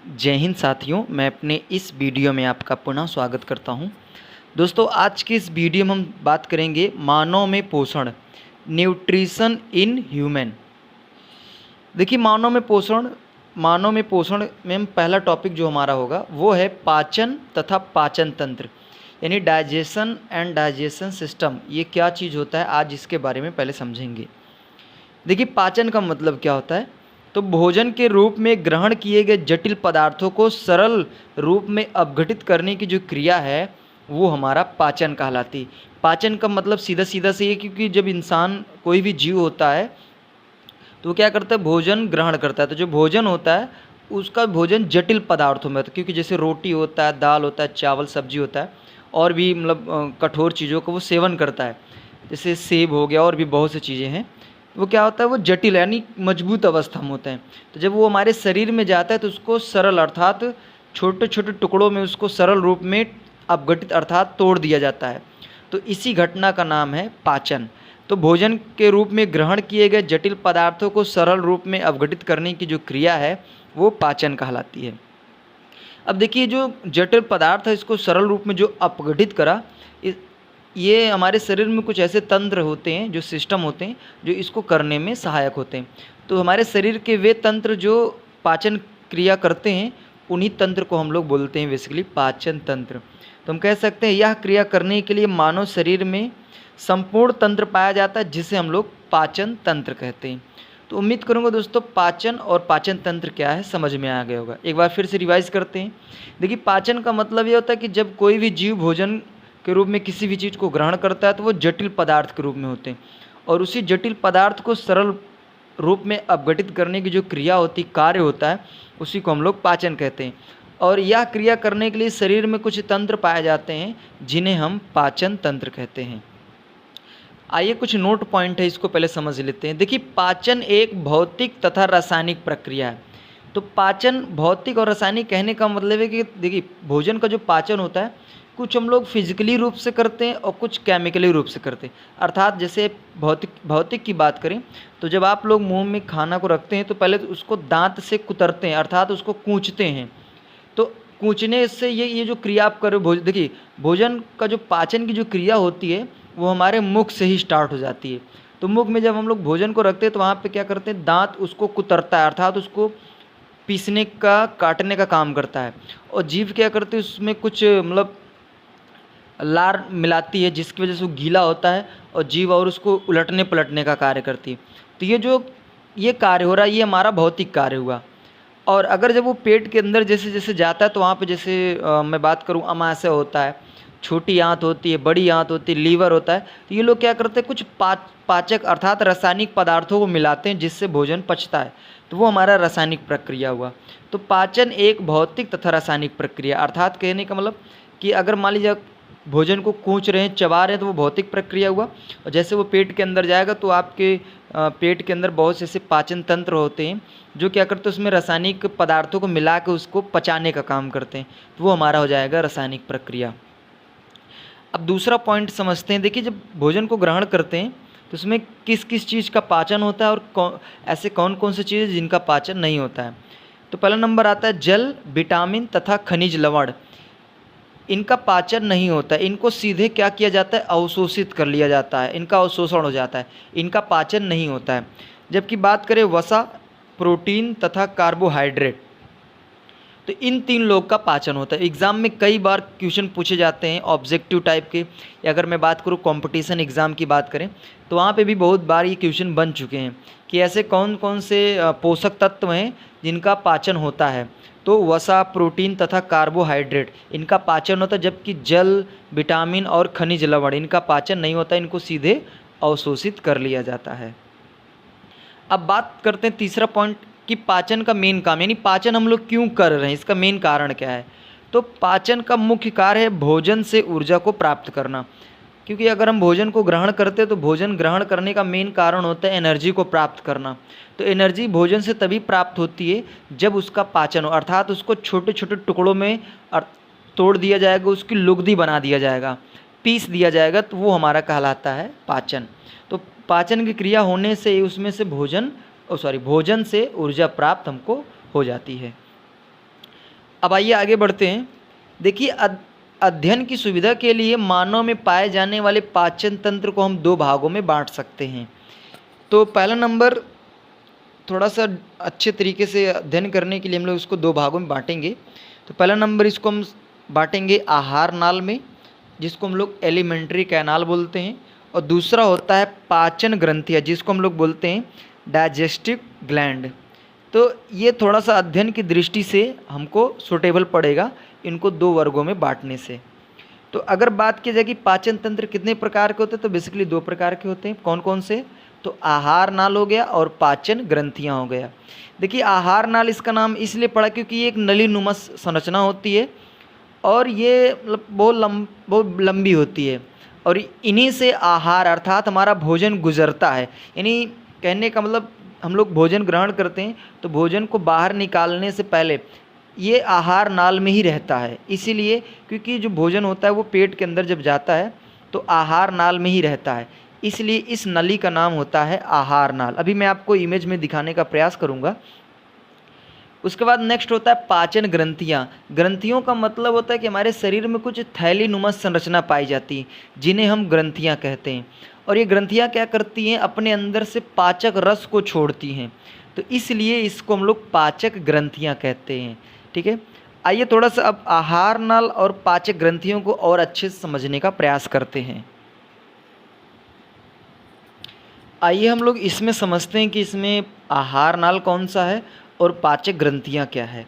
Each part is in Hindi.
जय हिंद साथियों, मैं अपने इस वीडियो में आपका पुनः स्वागत करता हूं। दोस्तों, आज की इस वीडियो में हम बात करेंगे मानव में पोषण, न्यूट्रिशन इन ह्यूमन। देखिए, मानव में पोषण में हम पहला टॉपिक जो हमारा होगा वो है पाचन तथा पाचन तंत्र, यानी डाइजेशन एंड डाइजेशन सिस्टम। ये क्या चीज़ होता है, आज इसके बारे में पहले समझेंगे। देखिए, पाचन का मतलब क्या होता है। तो भोजन के रूप में ग्रहण किए गए जटिल पदार्थों को सरल रूप में अपघटित करने की जो क्रिया है वो हमारा पाचन कहलाती। पाचन का मतलब सीधा सीधा से ये, क्योंकि जब इंसान कोई भी जीव होता है तो वो क्या करता है, भोजन ग्रहण करता है। तो जो भोजन होता है उसका भोजन जटिल पदार्थों में होता है, क्योंकि जैसे रोटी होता है, दाल होता है, चावल सब्जी होता है, और भी मतलब कठोर चीज़ों का वो सेवन करता है, जैसे सेब हो गया और भी बहुत सी चीज़ें हैं। वो क्या होता है, वो जटिल यानी मजबूत अवस्था में होते हैं। तो जब वो हमारे शरीर में जाता है तो उसको सरल अर्थात छोटे छोटे टुकड़ों में उसको सरल रूप में अपघटित अर्थात तोड़ दिया जाता है। तो इसी घटना का नाम है पाचन। तो भोजन के रूप में ग्रहण किए गए जटिल पदार्थों को सरल रूप में अपघटित करने की जो क्रिया है वो पाचन कहलाती है। अब देखिए, जो जटिल पदार्थ है इसको सरल रूप में जो अपघटित करा, ये हमारे शरीर में कुछ ऐसे तंत्र होते हैं, जो सिस्टम होते हैं, जो इसको करने में सहायक होते हैं। तो हमारे शरीर के वे तंत्र जो पाचन क्रिया करते हैं, उन्हीं तंत्र को हम लोग बोलते हैं बेसिकली पाचन तंत्र। तो हम कह सकते हैं यह क्रिया करने के लिए मानव शरीर में संपूर्ण तंत्र पाया जाता है, जिसे हम लोग पाचन तंत्र कहते हैं। तो उम्मीद करूंगा दोस्तों पाचन और पाचन तंत्र क्या है समझ में आ गया होगा। एक बार फिर से रिवाइज करते हैं। देखिए, पाचन का मतलब ये होता है कि जब कोई भी जीव भोजन के रूप में किसी भी चीज़ को ग्रहण करता है तो वो जटिल पदार्थ के रूप में होते हैं, और उसी जटिल पदार्थ को सरल रूप में अपघटित करने की जो क्रिया होती, कार्य होता है, उसी को हम लोग पाचन कहते हैं। और यह क्रिया करने के लिए शरीर में कुछ तंत्र पाए जाते हैं, जिन्हें हम पाचन तंत्र कहते हैं। आइए, कुछ नोट पॉइंट है, इसको पहले समझ लेते हैं। देखिए, पाचन एक भौतिक तथा रासायनिक प्रक्रिया है। तो पाचन भौतिक और रासायनिक कहने का मतलब है कि देखिए, भोजन का जो पाचन होता है कुछ हम लोग फिजिकली रूप से करते हैं और कुछ केमिकली रूप से करते हैं। अर्थात जैसे भौतिक की बात करें तो जब आप लोग मुंह में खाना को रखते हैं तो पहले तो उसको दांत से कुतरते हैं, अर्थात उसको कूचते हैं। तो कूचने से ये जो क्रिया आप कर रहे हो, देखिए भोजन का जो पाचन की जो क्रिया होती है वो हमारे मुख से ही स्टार्ट हो जाती है। तो मुख में जब हम लोग भोजन को रखते हैं तो वहाँ पे क्या करते हैं, दांत उसको कुतरता है, अर्थात उसको पीसने का, काटने का काम करता है। और जीभ क्या करती है, उसमें कुछ मतलब लार मिलाती है, जिसकी वजह से वो गीला होता है और जीभ और उसको उलटने पलटने का कार्य करती है। तो ये कार्य हो रहा है, ये हमारा भौतिक कार्य हुआ। और अगर जब वो पेट के अंदर जैसे जैसे जाता है तो वहाँ पे जैसे मैं बात करूँ, अमाशय होता है, छोटी आंत होती है, बड़ी आंत होती है, लीवर होता है। तो ये लोग क्या करते हैं, कुछ पाचक अर्थात रासायनिक पदार्थों को मिलाते हैं जिससे भोजन पचता है। तो वो हमारा रासायनिक प्रक्रिया हुआ। तो पाचन एक भौतिक तथा रासायनिक प्रक्रिया, अर्थात कहने का मतलब कि अगर मान लीजिए भोजन को कूच रहे हैं, चबा रहे हैं, तो वो भौतिक प्रक्रिया हुआ। और जैसे वो पेट के अंदर जाएगा तो आपके पेट के अंदर बहुत से ऐसे पाचन तंत्र होते हैं जो क्या करते हैं, उसमें रासायनिक पदार्थों को मिला के उसको पचाने का काम करते हैं। तो वो हमारा हो जाएगा रासायनिक प्रक्रिया। अब दूसरा पॉइंट समझते हैं। देखिए, जब भोजन को ग्रहण करते हैं तो उसमें किस किस चीज़ का पाचन होता है और ऐसे कौन कौन सी चीज़ें जिनका पाचन नहीं होता है। तो पहला नंबर आता है जल, विटामिन तथा खनिज लवण। इनका पाचन नहीं होता है, इनको सीधे क्या किया जाता है, अवशोषित कर लिया जाता है, इनका अवशोषण हो जाता है, इनका पाचन नहीं होता है। जबकि बात करें वसा, प्रोटीन तथा कार्बोहाइड्रेट, तो इन तीन लोग का पाचन होता है। एग्ज़ाम में कई बार क्वेश्चन पूछे जाते हैं ऑब्जेक्टिव टाइप के, या अगर मैं बात करूँ कंपटीशन एग्ज़ाम की बात करें तो वहाँ पे भी बहुत बार ये क्वेश्चन बन चुके हैं कि ऐसे कौन कौन से पोषक तत्व हैं जिनका पाचन होता है। तो वसा, प्रोटीन तथा कार्बोहाइड्रेट, इनका पाचन होता है, जबकि जल, विटामिन और खनिज लवण, इनका पाचन नहीं होता, इनको सीधे अवशोषित कर लिया जाता है। अब बात करते हैं तीसरा पॉइंट कि पाचन का मेन काम, यानी पाचन हम लोग क्यों कर रहे हैं, इसका मेन कारण क्या है। तो पाचन का मुख्य कार्य है भोजन से ऊर्जा को प्राप्त करना। क्योंकि अगर हम भोजन को ग्रहण करते हैं तो भोजन ग्रहण करने का मेन कारण होता है एनर्जी को प्राप्त करना। तो एनर्जी भोजन से तभी प्राप्त होती है जब उसका पाचन हो, अर्थात उसको छोटे छोटे टुकड़ों में तोड़ दिया जाएगा, उसकी लुगदी बना दिया जाएगा, पीस दिया जाएगा, तो वो हमारा कहलाता है पाचन। तो पाचन की क्रिया होने से उसमें से भोजन से ऊर्जा प्राप्त हमको हो जाती है। अब आइए आगे बढ़ते हैं। देखिए अध्ययन की सुविधा के लिए मानव में पाए जाने वाले पाचन तंत्र को हम दो भागों में बांट सकते हैं। तो पहला नंबर, थोड़ा सा अच्छे तरीके से अध्ययन करने के लिए हम लोग इसको दो भागों में बांटेंगे। तो पहला नंबर इसको हम बांटेंगे आहार नाल में, जिसको हम लोग एलिमेंट्री कैनाल बोलते हैं, और दूसरा होता है पाचन ग्रंथियाँ, जिसको हम लोग बोलते हैं डाइजेस्टिव ग्लैंड। तो ये थोड़ा सा अध्ययन की दृष्टि से हमको सूटेबल पड़ेगा इनको दो वर्गों में बांटने से। तो अगर बात की जाए कि पाचन तंत्र कितने प्रकार के होते हैं, तो बेसिकली दो प्रकार के होते हैं। कौन कौन से? तो आहार नाल हो गया और पाचन ग्रंथियाँ हो गया। देखिए आहार नाल इसका नाम इसलिए पड़ा क्योंकि ये एक नली नुमा संरचना होती है और ये मतलब बहुत लंबी होती है, और इन्हीं से आहार अर्थात हमारा भोजन गुजरता है। यानी कहने का मतलब हम लोग भोजन ग्रहण करते हैं तो भोजन को बाहर निकालने से पहले ये आहार नाल में ही रहता है। इसीलिए क्योंकि जो भोजन होता है वो पेट के अंदर जब जाता है तो आहार नाल में ही रहता है, इसलिए इस नली का नाम होता है आहार नाल। अभी मैं आपको इमेज में दिखाने का प्रयास करूँगा। उसके बाद नेक्स्ट होता है पाचन ग्रंथियाँ। ग्रंथियों का मतलब होता है कि हमारे शरीर में कुछ थैली नुमा संरचना पाई जाती है, जिन्हें हम ग्रंथियाँ कहते हैं। और ये ग्रंथियाँ क्या करती हैं? अपने अंदर से पाचक रस को छोड़ती हैं, तो इसलिए इसको हम लोग पाचक ग्रंथियाँ कहते हैं। ठीक है, आइए थोड़ा सा अब आहार नाल और पाचक ग्रंथियों को और अच्छे से समझने का प्रयास करते हैं। आइए हम लोग इसमें समझते हैं कि इसमें आहार नाल कौन सा है और पाचक ग्रंथियाँ क्या है।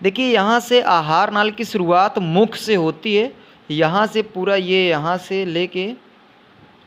देखिए यहाँ से आहार नाल की शुरुआत मुख से होती है, यहाँ से पूरा ये यहाँ से लेके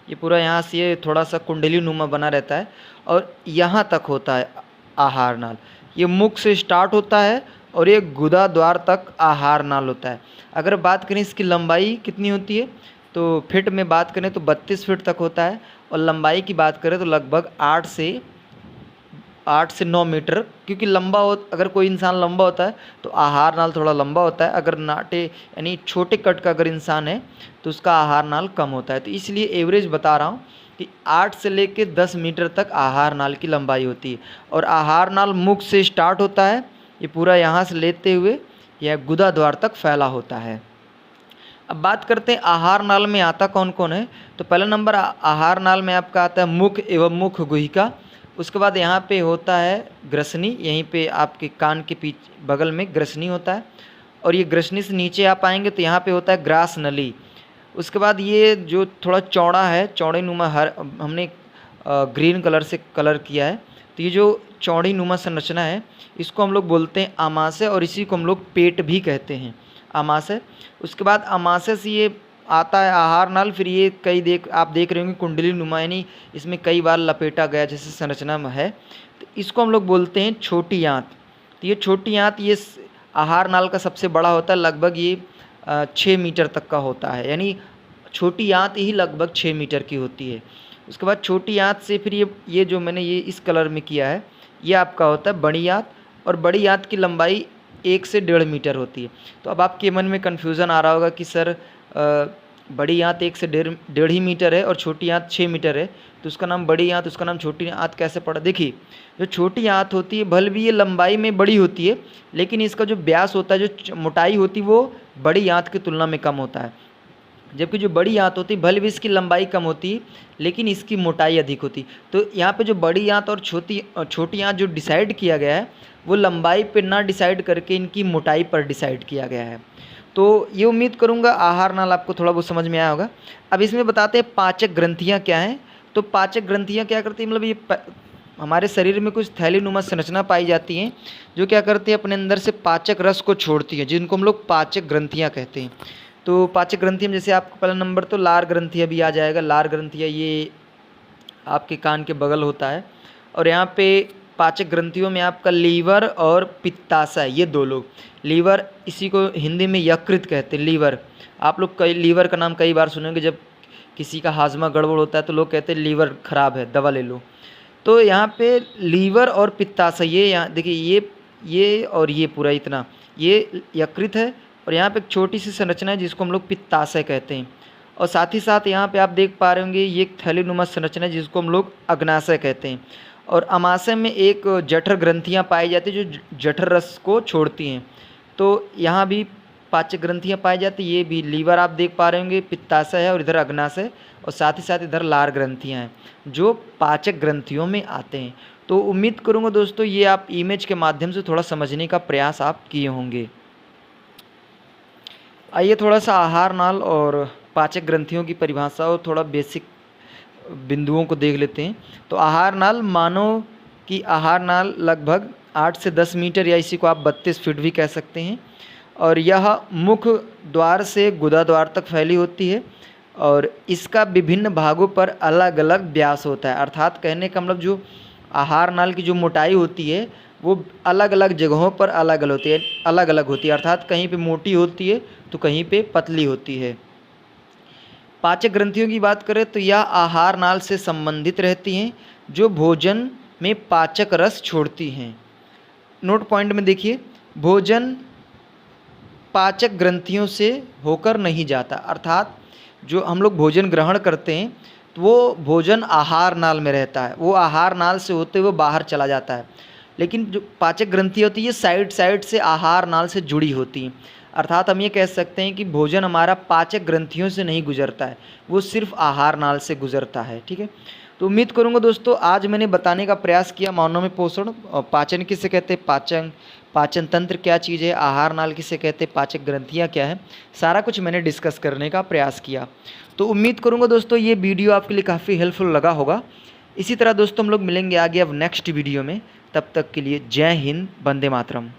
ये पूरा यहाँ से ये थोड़ा सा कुंडली नुमा बना रहता है और यहाँ तक होता है आहार नाल। ये मुख से स्टार्ट होता है और ये गुदा द्वार तक आहार नाल होता है। अगर बात करें इसकी लंबाई कितनी होती है, तो फिट में बात करें तो 32 फीट तक होता है, और लंबाई की बात करें तो लगभग 8 से 9 मीटर। क्योंकि अगर कोई इंसान लंबा होता है तो आहार नाल थोड़ा लंबा होता है, अगर नाटे यानी छोटे कट का अगर इंसान है तो उसका आहार नाल कम होता है। तो इसलिए एवरेज बता रहा हूँ कि 8 से लेके 10 मीटर तक आहार नाल की लंबाई होती है। और आहार नाल मुख से स्टार्ट होता है, ये पूरा यहाँ से लेते हुए यह गुदा द्वार तक फैला होता है। अब बात करते हैं आहार नाल में आता कौन कौन है। तो पहला नंबर आहार नाल में आपका आता है मुख एवं मुख गुहिका। उसके बाद यहाँ पे होता है ग्रसनी, यहीं पे आपके कान के पीछे बगल में ग्रसनी होता है, और ये ग्रसनी से नीचे आप आएंगे तो यहाँ पे होता है ग्रास नली। उसके बाद ये जो थोड़ा चौड़ा है, चौड़े नुमा हमने ग्रीन कलर से कलर किया है, तो ये जो चौड़ी नुमा संरचना है इसको हम लोग बोलते हैं आमाशय, और इसी को हम लोग पेट भी कहते हैं, आमाशय। उसके बाद आमाशय से ये आता है आहार नाल। फिर ये आप देख रहे होंगे कुंडली नुमा, यानी इसमें कई बार लपेटा गया जैसे संरचना में है, तो इसको हम लोग बोलते हैं छोटी आंत। तो ये छोटी आंत ये आहार नाल का सबसे बड़ा होता है, लगभग ये 6 मीटर तक का होता है, यानी छोटी आंत ही लगभग 6 मीटर की होती है। उसके बाद छोटी आंत से फिर ये जो मैंने ये इस कलर में किया है ये आपका होता है बड़ी आंत, और बड़ी आंत की लंबाई 1 से 1.5 मीटर होती है। तो अब आपके मन में कन्फ्यूज़न आ रहा होगा कि सर बड़ी आंत 1 से 1.5 ही मीटर है और छोटी आंत 6 मीटर है, तो उसका नाम बड़ी आंत, उसका नाम छोटी आंत कैसे पड़ा? देखिए जो छोटी आंत होती है भले भी ये लंबाई में बड़ी होती है, लेकिन इसका जो व्यास होता है, जो मोटाई होती है वो बड़ी आंत की तुलना में कम होता है। जबकि जो बड़ी आंत होती है भले भी इसकी लंबाई कम होती है लेकिन इसकी मोटाई अधिक होती। तो यहाँ पे जो बड़ी आंत और छोटी आंत जो डिसाइड किया गया है वो लंबाई पर ना डिसाइड करके इनकी मोटाई पर डिसाइड किया गया है। तो ये उम्मीद करूँगा आहार नाल आपको थोड़ा बहुत समझ में आया होगा। अब इसमें बताते हैं पाचक ग्रंथियाँ क्या हैं। तो पाचक ग्रंथियाँ क्या करती हैं, मतलब ये हमारे शरीर में कुछ थैली नुमा संरचना पाई जाती हैं जो क्या करती है अपने अंदर से पाचक रस को छोड़ती हैं, जिनको हम लोग पाचक ग्रंथियाँ कहते हैं। तो पाचक ग्रंथियाँ जैसे आपको पहला नंबर तो लार ग्रंथियाँ भी आ जाएगा। लार ग्रंथियाँ ये आपके कान के बगल होता है, और यहाँ पे पाचक ग्रंथियों में आपका लीवर और पित्ताशय, ये दो लोग। लीवर इसी को हिंदी में यकृत कहते हैं। लीवर आप लोग लीवर का नाम कई बार सुनेंगे, जब किसी का हाजमा गड़बड़ होता है तो लोग कहते हैं लीवर ख़राब है दवा ले लो। तो यहाँ पे लीवर और पित्ताशय ये यहाँ देखिए ये और ये पूरा इतना ये यकृत है, और यहाँ पे एक छोटी सी संरचना है जिसको हम लोग पित्ताशय कहते हैं। और साथ ही साथ यहाँ पे आप देख पा रहे होंगे ये एक थैलीनुमा संरचना है जिसको हम लोग अग्नाशय कहते हैं। और अमाशय में एक जठर ग्रंथियाँ पाई जाती है जो जठर रस को छोड़ती हैं। तो यहाँ भी पाचक ग्रंथियाँ पाई जाती है। ये भी लीवर आप देख पा रहे होंगे, पित्ताशय है और इधर अग्नाशय और साथ ही साथ इधर लार ग्रंथियाँ हैं जो पाचक ग्रंथियों में आते हैं। तो उम्मीद करूँगा दोस्तों ये आप इमेज के माध्यम से थोड़ा समझने का प्रयास आप किए होंगे। आइए थोड़ा सा आहार नाल और पाचक ग्रंथियों की परिभाषा और थोड़ा बेसिक बिंदुओं को देख लेते हैं। तो आहार नाल, मानव की आहार नाल लगभग 8 से 10 मीटर या इसी को आप 32 फीट भी कह सकते हैं और यह मुख द्वार से गुदा द्वार तक फैली होती है और इसका विभिन्न भागों पर अलग अलग व्यास होता है। अर्थात कहने का मतलब जो आहार नाल की जो मोटाई होती है वो अलग अलग जगहों पर अलग अलग होती है। अर्थात कहीं पे मोटी होती है तो कहीं पे पतली होती है। पाचक ग्रंथियों की बात करें तो यह आहार नाल से संबंधित रहती हैं जो भोजन में पाचक रस छोड़ती हैं। नोट पॉइंट में देखिए, भोजन पाचक ग्रंथियों से होकर नहीं जाता। अर्थात जो हम लोग भोजन ग्रहण करते हैं तो वो भोजन आहार नाल में रहता है, वो आहार नाल से होते हुए बाहर चला जाता है। लेकिन जो पाचक ग्रंथि होती है साइड से आहार नाल से जुड़ी होती हैं। अर्थात हम ये कह सकते हैं कि भोजन हमारा पाचक ग्रंथियों से नहीं गुजरता है, वो सिर्फ आहार नाल से गुजरता है। ठीक है, तो उम्मीद करूंगा दोस्तों आज मैंने बताने का प्रयास किया मानव में पोषण, पाचन किसे कहते हैं, पाचन तंत्र क्या चीज़ है, आहार नाल किसे कहते हैं, पाचक ग्रंथियाँ क्या है, सारा कुछ मैंने डिस्कस करने का प्रयास किया। तो उम्मीद करूंगा दोस्तों ये वीडियो आपके लिए काफ़ी हेल्पफुल लगा होगा। इसी तरह दोस्तों हम लोग मिलेंगे आगे अब नेक्स्ट वीडियो में। तब तक के लिए जय हिंद, वंदे मातरम।